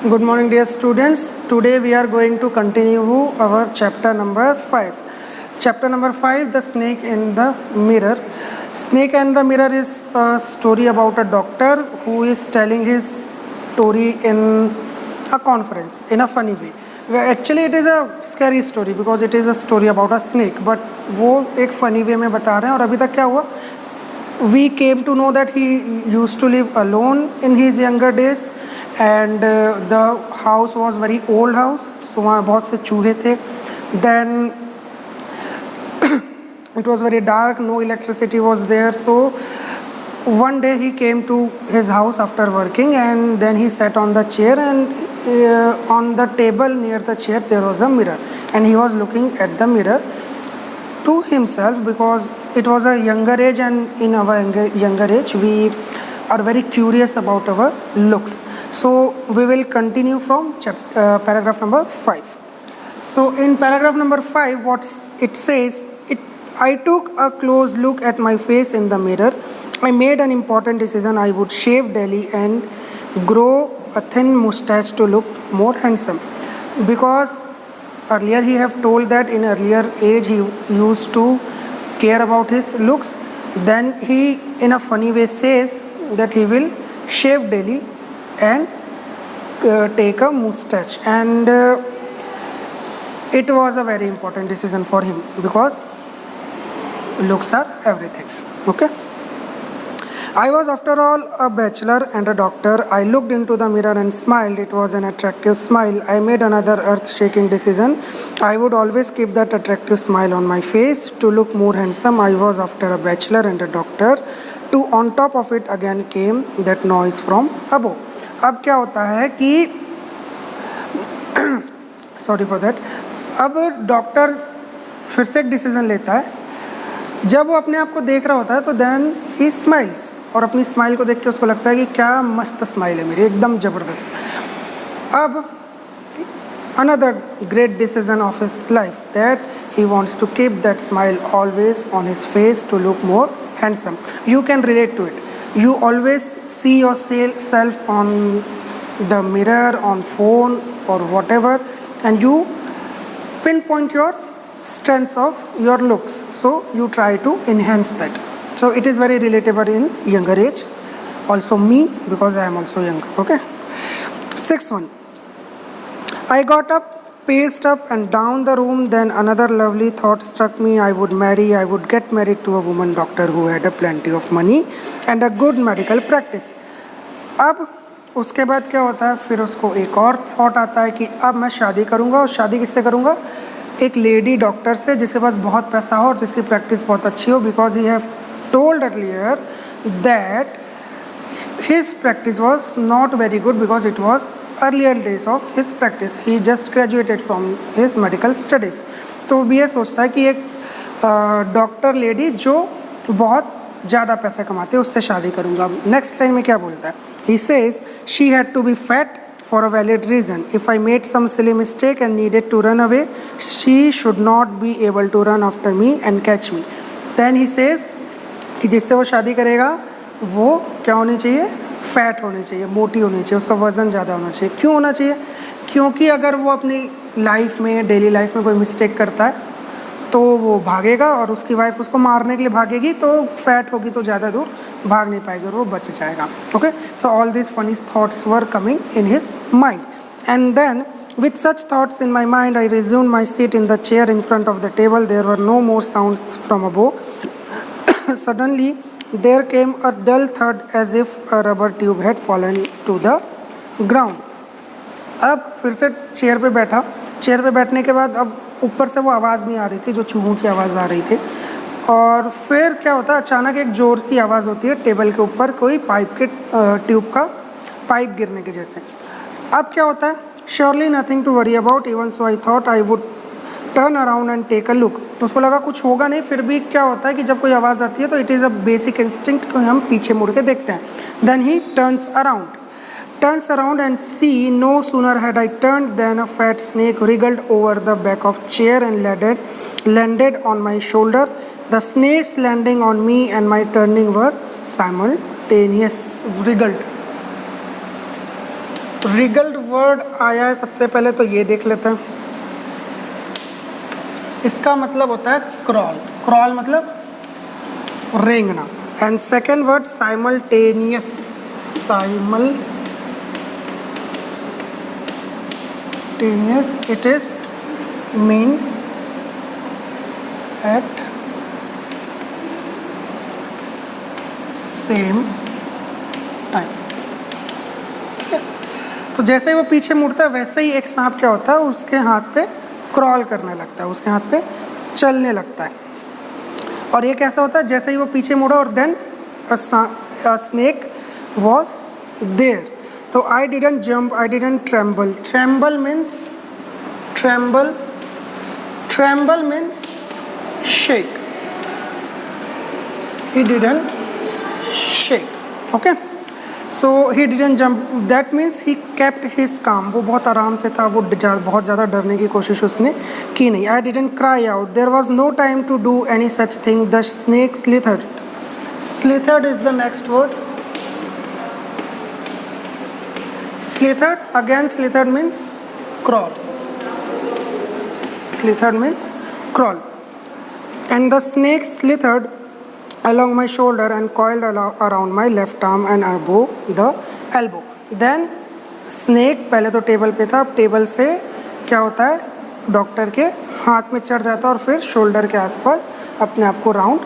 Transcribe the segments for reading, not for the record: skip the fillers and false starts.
Good morning, dear students. Today we are going to continue our chapter number 5. Chapter number 5, The Snake in the Mirror. Snake and the Mirror is a story about a doctor who is telling his story in a conference in a funny way. Actually, it is a scary story because it is a story about a snake. But वो एक funny way में बता रहे हैं और अभी तक क्या हुआ? We came to know that he used to live alone in his younger days and the house was very old house, so वहाँ बहुत से चूहे थे. Then it was very dark, no electricity was there, so one day he came to his house after working and then he sat on the chair and on the table near the chair there was a mirror and he was looking at the mirror to himself because it was a younger age and in our younger age we are very curious about our looks. So we will continue from paragraph number 5. So in paragraph number 5 what it says, I took a close look at my face in the mirror. I made an important decision. I would shave daily and grow a thin mustache to look more handsome because earlier he have told that in earlier age he used to care about his looks. Then he in a funny way says that he will shave daily and take a mustache, and it was a very important decision for him because looks are everything. Okay, I was after all a bachelor and a doctor. I looked into the mirror and smiled. It was an attractive smile. I made another earth-shaking decision. I would always keep that attractive smile on my face to look more handsome. I was after a bachelor and a doctor. To on top of it again came that noise from above. अब क्या होता है कि sorry for that, अब doctor फिर से एक decision लेता है. जब वो अपने आप को देख रहा होता है तो देन ही स्माइल्स और अपनी स्माइल को देख के उसको लगता है कि क्या मस्त स्माइल है मेरी, एकदम ज़बरदस्त. अब another great decision of his life that he wants to keep that smile always on his face to look more handsome. You can relate to it. You always see yourself on the mirror, on phone or whatever, and you pinpoint your strengths of your looks, so you try to enhance that. So it is very relatable in younger age, also me because I am also young. Okay, 6-1. I got up, paced up and down the room. Then another lovely thought struck me. I would get married to a woman doctor who had a plenty of money and a good medical practice. अब उसके बाद क्या होता है, फिर उसको एक और थॉट आता है कि अब मैं शादी करूँगा. और शादी किससे करूँगा? एक लेडी डॉक्टर से जिसके पास बहुत पैसा हो और जिसकी प्रैक्टिस बहुत अच्छी हो, because he have told earlier that his practice was not very good because it was earlier days of his practice. He just graduated from his medical studies. तो भी ये सोचता है कि एक डॉक्टर लेडी जो बहुत ज़्यादा पैसा कमाते हैं उससे शादी करूँगा. नेक्स्ट लाइन में क्या बोलता है? He says she had to be fat for a valid reason. If I made some silly mistake and needed to run away, she should not be able to run after me and catch me. Then he says कि जिससे वो शादी करेगा वो क्या होनी चाहिए? Fat होनी चाहिए, मोटी होनी चाहिए, उसका वज़न ज़्यादा होना चाहिए. क्यों होना चाहिए? क्योंकि अगर वो अपनी लाइफ में, डेली लाइफ में कोई मिस्टेक करता है तो वो भागेगा और उसकी वाइफ उसको मारने के लिए भागेगी, तो फैट होगी तो ज़्यादा दूर भाग नहीं पाएगी और वो बच जाएगा. Okay, so all this funny thoughts were coming in his mind. And then with such thoughts in my mind, I resumed my seat in the chair in front of the table. There were no more sounds from above. Suddenly there came a dull thud as if a rubber tube had fallen to the ground. अब फिर से chair पे बैठा. Chair पे बैठने के बाद अब ऊपर से वो आवाज़ नहीं आ रही थी जो चूहों की आवाज़ आ रही थी. और फिर क्या होता है, अचानक एक ज़ोर की आवाज़ होती है टेबल के ऊपर, कोई पाइप के ट्यूब का पाइप गिरने के जैसे. अब क्या होता है? Surely nothing to worry about. Even so I thought I would turn around and take a look. तो उसको लगा कुछ होगा नहीं. फिर भी क्या होता है कि जब कोई आवाज़ आती है तो it is a basic instinct को हम पीछे मुड़ के देखते हैं. Then he turns around and see, no sooner had I turned than a fat snake wriggled over the back of chair and landed on my shoulder. The snake's landing on me and my turning were simultaneous. Wriggled word आया है सबसे पहले तो ये देख लेते हैं। इसका मतलब होता है क्रॉल। क्रॉल मतलब रेंगना। And second word simultaneous. Simultaneous, it is mean at same time. तो जैसे ही वो पीछे मुड़ता है वैसे ही एक सांप क्या होता है, उसके हाथ पे क्रॉल करने लगता है, उसके हाथ पे चलने लगता है। और ये कैसा होता है, जैसे ही वो पीछे मुड़ा और then a snake was there. तो I didn't jump, I didn't tremble. Tremble means shake. He didn't shake. Okay? So he didn't jump. That means he kept his calm. वो बहुत आराम से था, वो बहुत ज़्यादा डरने की कोशिश उसने की नहीं। I didn't cry out. There was no time to do any such thing. The snake slithered. Slithered is the next word. Slithered, again slithered means crawl. Slithered means crawl. And the snake slithered along my shoulder and coiled around my left arm and above the elbow. Then snake पहले तो table पे था, अब table से क्या होता है, doctor के हाथ में चढ़ जाता है और फिर शोल्डर के आसपास अपने आप को राउंड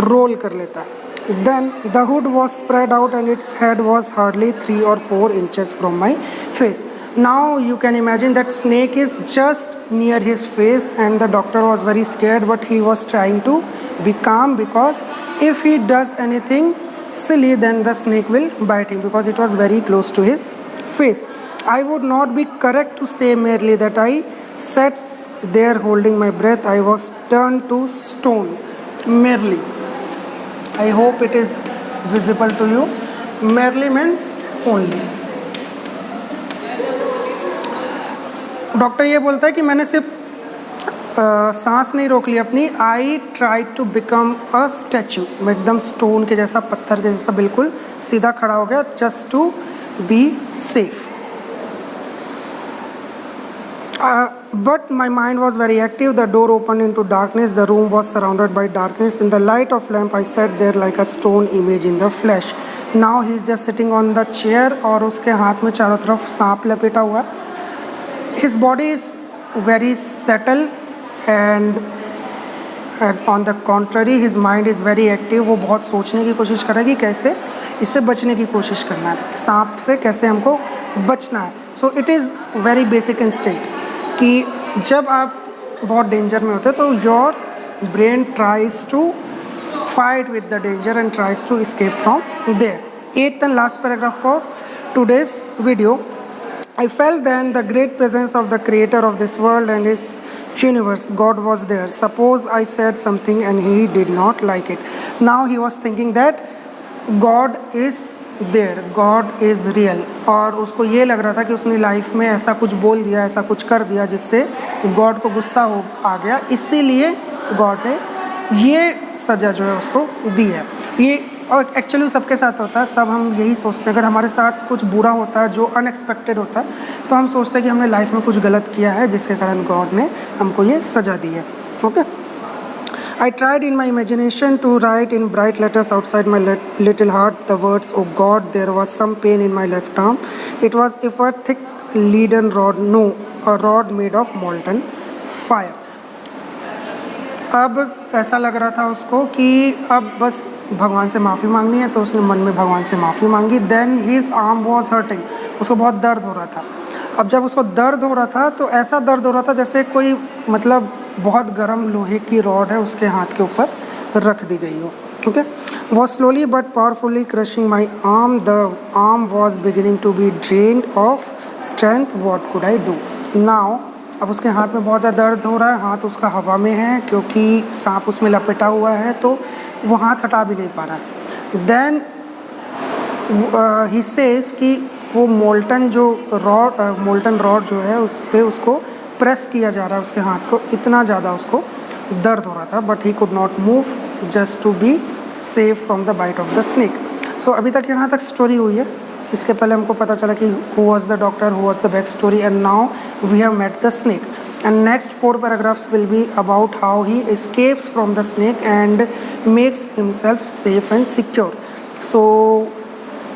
रोल कर लेता है। Then the hood was spread out and its head was hardly 3 or 4 inches from my face. Now you can imagine that snake is just near his face and the doctor was very scared, but he was trying to be calm because if he does anything silly then the snake will bite him, because it was very close to his face. I would not be correct to say merely that I sat there holding my breath. I was turned to stone. Merely, I hope it is visible to you. Merely means only. Doctor ये बोलता है कि मैंने सिर्फ सांस नहीं रोक ली अपनी। I try to become a statue. मैं एकदम स्टोन के जैसा, पत्थर के जैसा बिल्कुल सीधा खड़ा हो गया, just to be safe. But my mind was very active. The door opened into darkness. The room was surrounded by darkness. In the light of lamp, I sat there like a stone image in the flesh. Now he is just sitting on the chair और उसके हाथ में चारों तरफ सांप लपेटा हुआ है। His body is very settled and on the contrary his mind is very active. वो बहुत सोचने की कोशिश कर रहा है कि कैसे इससे बचने की कोशिश करना है, सांप से कैसे हमको बचना है। So it is very basic instinct कि जब आप बहुत डेंजर में होते हो तो your brain tries to fight with the danger and tries to escape from there. 8th and last paragraph for today's video. I felt then the great presence of the creator of this world and his universe. God was there. Suppose I said something and he did not like it. Now he was thinking that God is there, God is real. और उसको ये लग रहा था कि उसने life में ऐसा कुछ बोल दिया, ऐसा कुछ कर दिया जिससे गॉड को गुस्सा हो आ गया, इसीलिए गॉड ने ये सज़ा जो है उसको दी है। ये और एक्चुअली सबके साथ होता है, सब हम यही सोचते हैं। अगर हमारे साथ कुछ बुरा होता है जो अनएक्सपेक्टेड होता है तो हम सोचते हैं कि हमने लाइफ में कुछ गलत किया है जिसके कारण गॉड ने हमको ये सज़ा दी है। Okay. I tried in my imagination to write in bright letters outside my little heart the words, "Oh God, there was some pain in my left arm. It was if a thick leaden rod, no, a rod made of molten fire." अब ऐसा लग रहा था उसको कि अब बस भगवान से माफ़ी मांगनी है, तो उसने मन में भगवान से माफ़ी मांगी। Then his arm was hurting, उसको बहुत दर्द हो रहा था। अब जब उसको दर्द हो रहा था तो ऐसा दर्द हो रहा था जैसे कोई मतलब बहुत गर्म लोहे की रॉड है उसके हाथ के ऊपर रख दी गई हो। Okay. Was slowly but powerfully crushing my arm, the arm was beginning to be drained of strength, what could I do now. अब उसके हाथ में बहुत ज़्यादा दर्द हो रहा है, हाथ उसका हवा में है क्योंकि सांप उसमें लपेटा हुआ है, तो वो हाथ हटा भी नहीं पा रहा है। देन ही सेज कि वो मोल्टन रॉड जो है उससे उसको प्रेस किया जा रहा है उसके हाथ को, इतना ज़्यादा उसको दर्द हो रहा था। But he could not move just to be safe from the bite of the snake. So अभी तक यहाँ तक स्टोरी हुई है। इसके पहले हमको पता चला कि who was the doctor, who was the backstory, and now we have met the snake. And next 4 paragraphs will be about how he escapes from the snake and makes himself safe and secure. So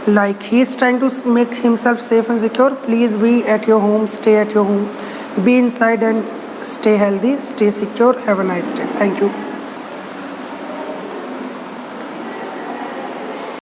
like he is trying to make himself safe and secure. Please be at your home, stay at your home, be inside and stay healthy, stay secure. Have a nice day. Thank you.